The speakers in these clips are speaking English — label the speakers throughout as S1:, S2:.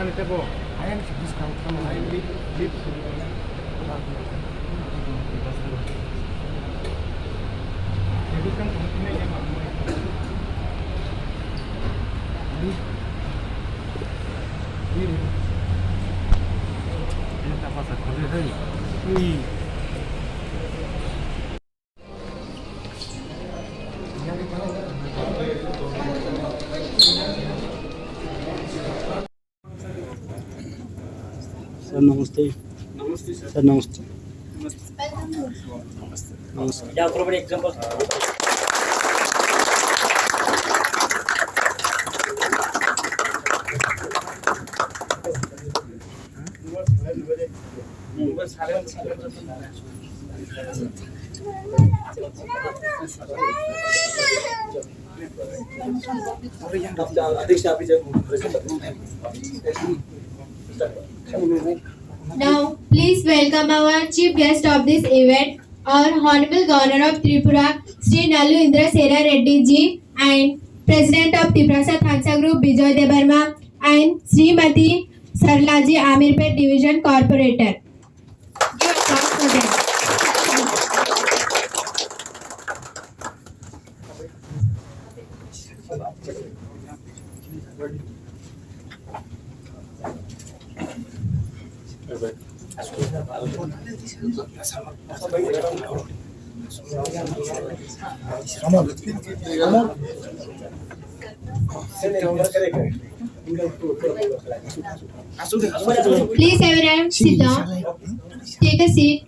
S1: itu po, ayan si discount kamu, ayan lip. Sebutkan kemungkinan yang mampu. Ini. Ini tak pasal kerja hari. Ui.
S2: Sir नमस्ते।
S1: नमस्ते sir.
S2: Sir नमस्ते। नमस्ते।
S3: या ऊपर example
S4: Now, please welcome our chief guest of this event, our Honorable Governor of Tripura, Sri Nalu Indra Sena Reddy ji, and President of Tiprasa Thansa Group, Bijoy Debarma, and Srimati Sarlaji Amirpet Division Corporator. Give applause for them. Please everyone sit down. Take a seat.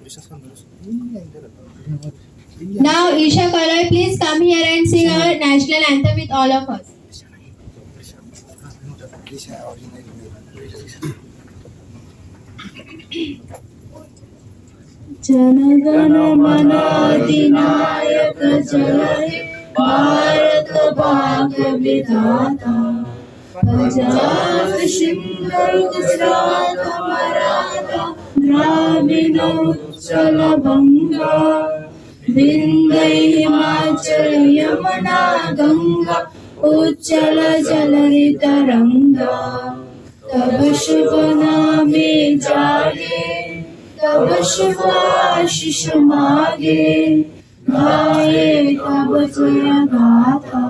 S4: Now Isha Kalai, please come here and sing our national anthem with all of us.
S5: जनगण मन अधिनायक जय हे भारत भाग्य विधाता पंजाब सिंध गुजरात मराठा द्राविड़ उत्कल बंगा विंध्य हिमाचल यमुना गंगा उच्चल जलधि तरंगा तब शुभ नामे जागे तब शुभ आशीष मागे गाये तब जय गाथा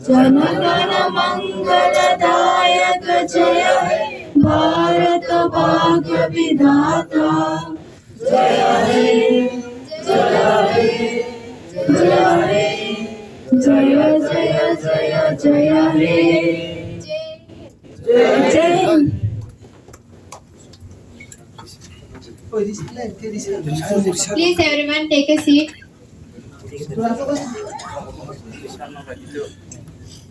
S5: जन गण मंगलदायक जय हे भारत भाग्य विधाता जय हे जय हे जय हे जय जय जय जय हे जय जय
S4: Please everyone take a seat.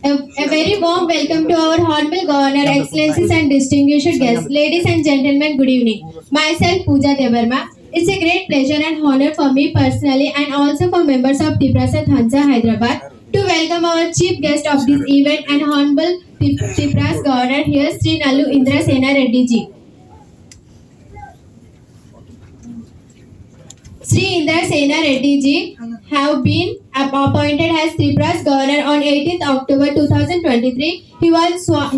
S4: A very warm welcome to our Honorable Governor, Excellencies and distinguished guests. Ladies and gentlemen, good evening. Myself Pooja Debarma. It's a great pleasure and honor for me personally and also for members of Tiprasa Thansa Hyderabad to welcome our chief guest of this event and Honorable Tipra's Governor here, Sri Nalu Indra Sena Reddy ji. Sri Indra Sena Reddy ji have been appointed as Tripura's governor on 18th October 2023. He was sworn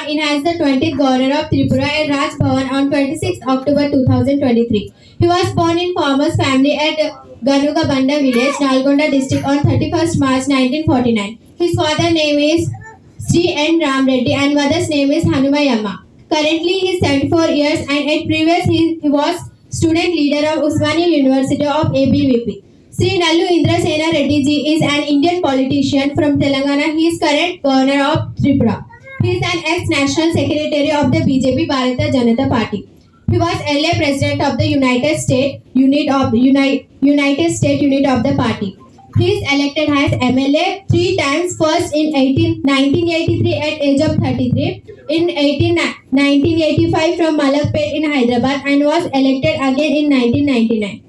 S4: in as the 20th governor of Tripura at Raj Bhavan on 26th October 2023. He was born in farmer's family at Ganugabanda village, Nalgonda district on 31st March 1949. His father's name is Sri N. Ram Reddy and mother's name is Hanumayamma. Currently he is 74 years and at previous he was student leader of Usmania University of ABVP. Sri Nalu Indra Sena Reddy ji is an Indian politician from Telangana. He is current governor of Tripura. He is an ex-national secretary of the BJP Bharatiya Janata Party. He was earlier president of the United States unit of the party. He is elected as MLA 3 times, first in 1983 at age of 33, in 1985 from Malakpet in Hyderabad and was elected again in 1999.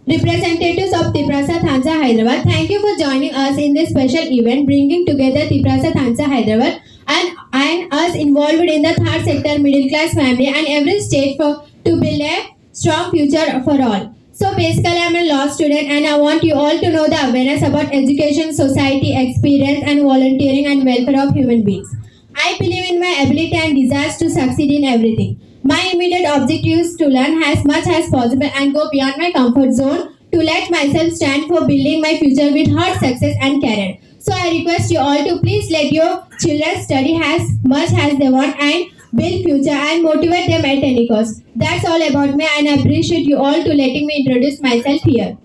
S4: Representatives of Tiprasa Thansa Hyderabad, thank you for joining us in this special event bringing together Tiprasa Thansa Hyderabad and us involved in the third sector, middle class family and every state to build a strong future for all. So basically I am a law student and I want you all to know the awareness about education, society, experience and volunteering and welfare of human beings. I believe in my ability and desires to succeed in everything. My immediate objective is to learn as much as possible and go beyond my comfort zone to let myself stand for building my future with hard success and career. So I request you all to please let your children study as much as they want and build future and motivate them at any cost. That's all about me, and I appreciate you all to letting me introduce myself here.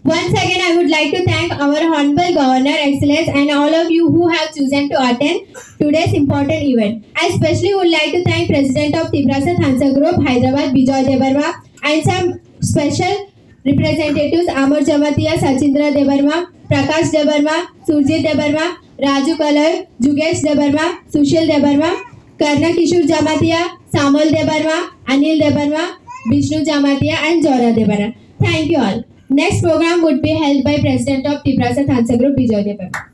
S4: Once again, I would like to thank our Honorable Governor, Excellence, and all of you who have chosen to attend today's important event. I especially would like to thank President of Tibrasa Thansa Group, Hyderabad, Bijoy Debarma, and some special representatives, Amar Jamatia, Sachindra Debarma, Prakash Debarma, Surjit Debarma, Raju Kalai, Jugesh Debarma, Sushil Debarma, Karna Kishore Jamatia, Samuel Debarma, Anil Debarma, Vishnu Jamatia, and Jora Debarma. Thank you all. Next program would be held by President of Tibrasa Thansa Group, Bijoy Debarma.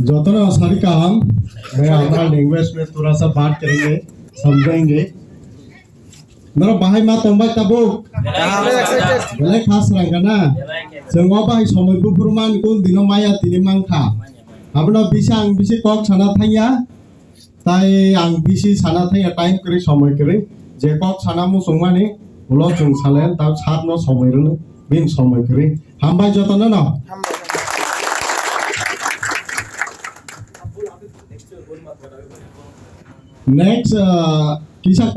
S3: जोतना सारी काम मैं हमारा language में थोड़ा सा बात करेंगे समझेंगे मेरा भाई मा तंबा तबो बेले खास रंगना जोंगा भाई समय बुरमान को दिनो माया तिनि मांखा आपना बिसां बिसे कक साना थाया ताई आं बिसि साना थाया टाइम करे समय करे जे कक साना मु संमाने उलो जों सालेन ता सात न समय रनो बिन समय करे हामबाय जोतना न next kisah